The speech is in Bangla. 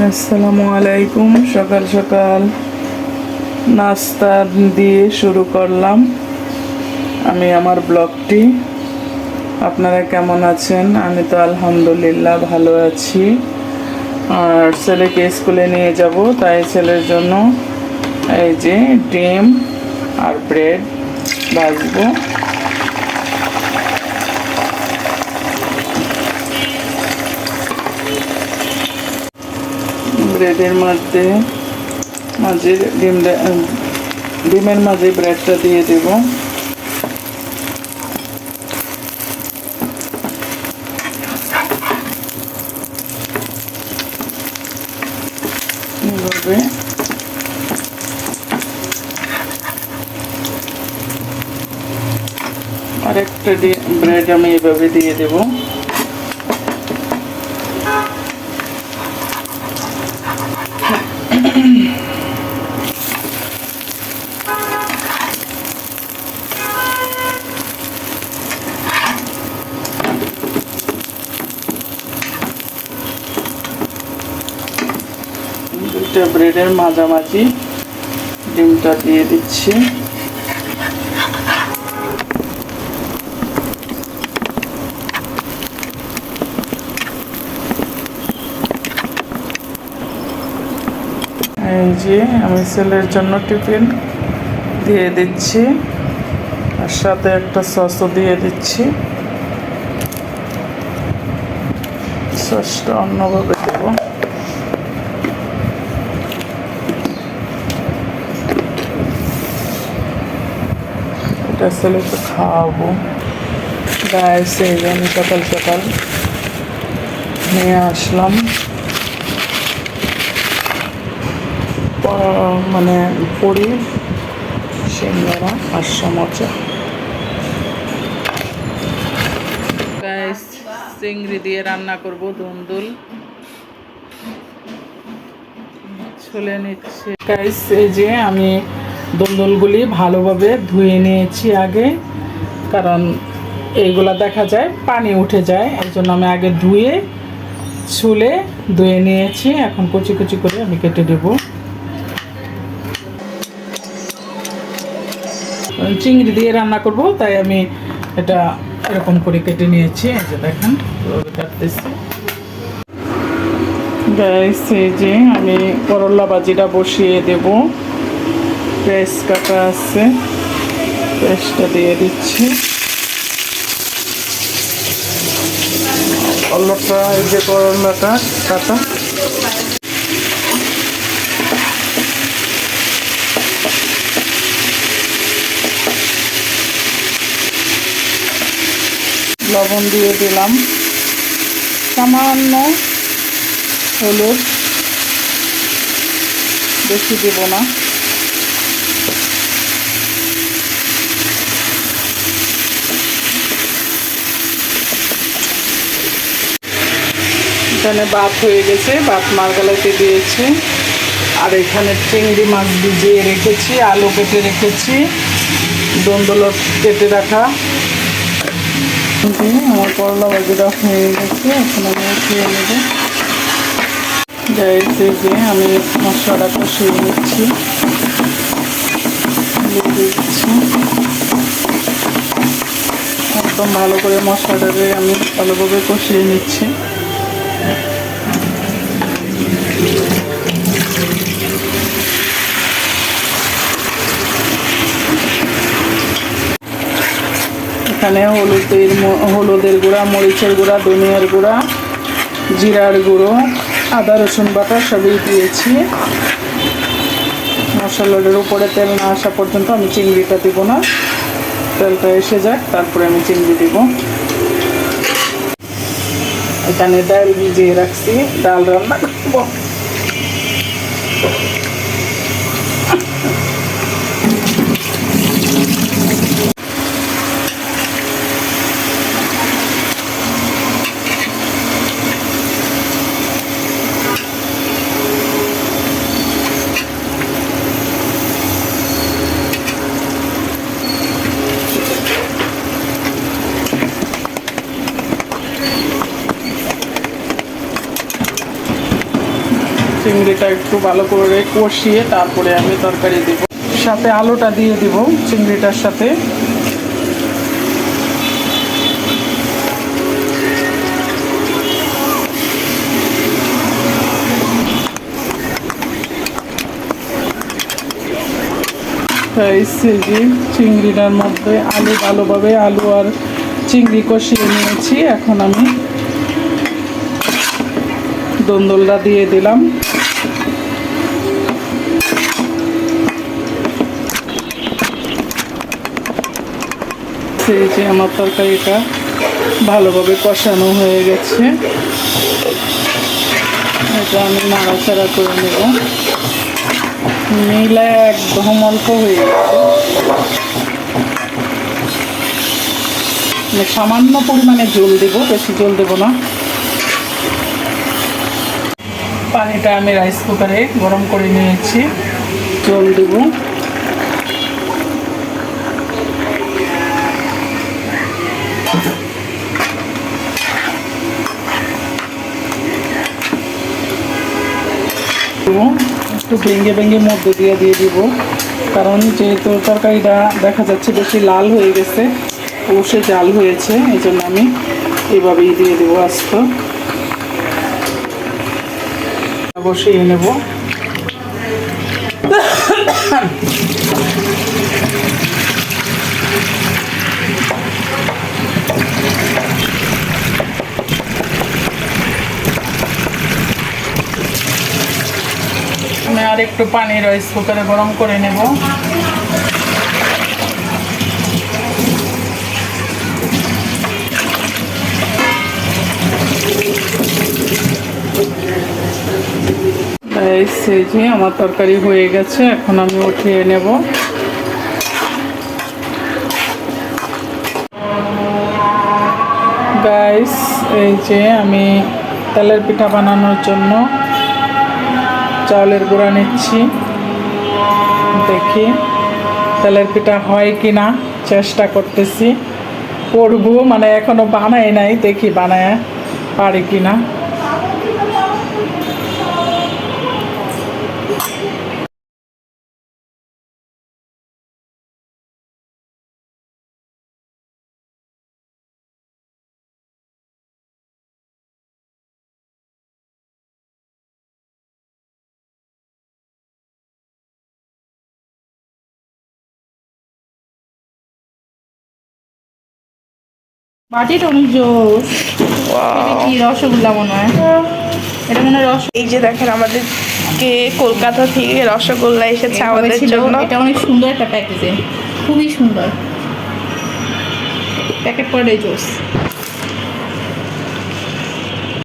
আসসালামু আলাইকুম। সকাল সকাল নাস্তা দিয়ে শুরু করলাম আমি আমার ব্লগটি। আপনারা কেমন আছেন? আমি তো আলহামদুলিল্লাহ ভালো আছি। আর ছেলেকে স্কুলে নিয়ে যাব, তাই ছেলের জন্য এই যে ডিম আর ব্রেড ভাজবো। ব্রেডের মাঝে ডিমের মাঝে ব্রেডটা দিয়ে দেব। এভাবে আরেকটা ব্রেড আমি এভাবে দিয়ে দেব। দুইটা ব্রেডের মাঝামাঝি ডিমটা দিয়ে দিচ্ছি। এই যে আমি ছেলের জন্য টিফিন দিয়ে দিচ্ছি, আর সাথে একটা সসও দিয়ে দিচ্ছি। সসটা অন্যভাবে দেব। এটা ছেলেকে খাওয়াবো। গাইস, এই যে আমি সকাল সকাল নিয়ে আসলাম মানে পুরি, সিঙ্গারা আর সমোসা। গাইস, চিংড়ি দিয়ে রান্না করব দুন্দুল। ছুলে নিচ্ছি। গাইস, এই যে আমি দুন্দুলগুলি ভালোভাবে ধুয়ে নিয়েছি আগে, কারণ এইগুলা দেখা যায় পানি উঠে যায়, এই জন্য আমি আগে ধুয়ে নিয়েছি। এখন কুচি কুচি করে আমি কেটে দেব। চিংড়ি দিয়ে রান্না করব, তাই আমি এটা এরকম করে কেটে নিয়েছি। এই যে দেখেন কাটতেছি। গাইস, এই যে আমি করলা ভাজিটা বসিয়ে দেব। পেঁয়াজ কাটা আছে, পেঁয়াজটা দিয়ে দিচ্ছি। করলাটা, এই যে করলাটা কাটা। লবণ দিয়ে দিলাম, সামান্য হলুদ, বেশি দেব না। এখানে ভাত হয়ে গেছে, ভাত মারগালাতে দিয়েছি। আর এখানে চিংড়ি মাছ ভিজিয়ে রেখেছি, আলু কেটে রেখেছি, দুন্দুল কেটে রাখা। আমার করলা ভাজিটা হয়ে গেছে, এখন আমি উঠিয়ে নেব। গাইস, এই যে আমি মশলাটা কষিয়ে নিচ্ছি, একদম ভালো করে মশলাটাকে আমি ভালোভাবে কষিয়ে নিচ্ছি। এখানে হলুদের গুঁড়া, মরিচের গুঁড়া, ধনিয়ার গুঁড়া, জিরার গুঁড়ো, আদা রসুন বাটা সবই দিয়েছি। মশলাটার উপরে তেল না আসা পর্যন্ত আমি চিংড়িটা দিব না, তেলটা এসে যাক তারপরে আমি চিংড়ি দিব। এখানে ডাল ভিজিয়ে রাখছি, ডাল রান্না করব। চিংড়িটা একটু ভালো করে কষিয়ে তারপরে আমি তরকারি দিব, সাথে আলুটা দিয়ে দিব চিংড়িটার সাথে। চিংড়িটার মধ্যে আলু ভালোভাবে আলু আর চিংড়ি কষিয়ে নিয়েছি। এখন আমি দন্দলটা দিয়ে দিলাম। যে আমার তরকারিটা ভালোভাবে কষানো হয়ে গেছে, এটা আমি নাড়াচাড়া করে নেব। মিলে একদম অল্প হয়ে গেছে, সামান্য পরিমাণে জল দেব, বেশি জল দেব না। পানিটা আমি রাইস কুকারে গরম করে নিয়েছি, জল দেব। একটু ভেঙে ভেঙে মধ্যে দিয়ে দিব, কারণ যেহেতু তরকারিটা দেখা যাচ্ছে বেশি লাল হয়ে গেছে, কষে জাল হয়েছে, এই জন্য আমি এভাবেই দিয়ে দেবো। আস্ত বসিয়ে নেব। আমি আর একটু পানি রাইস কুকারে গরম করে নেব। এই যে আমার তরকারি হয়ে গেছে, এখন আমি উঠিয়ে নেব। গাইস, এই যে আমি তেলের পিঠা বানানোর জন্য চাউলের গুঁড়া নিচ্ছি। দেখি তেলের পিঠা হয় কি না, চেষ্টা করতেছি, করবো, মানে এখনো বানাই নাই, দেখি বানায় পারি কি না। বাটিটা অনেক জোর। কি রসগোল্লা মনে হয়, এটা মনে হয় এই যে দেখেন আমাদেরকে কলকাতা থেকে রসগোল্লা এসেছে আমাদের জন্য। এটা অনেক সুন্দর একটা প্যাকেজে, খুবই সুন্দর প্যাকেট করে জোস।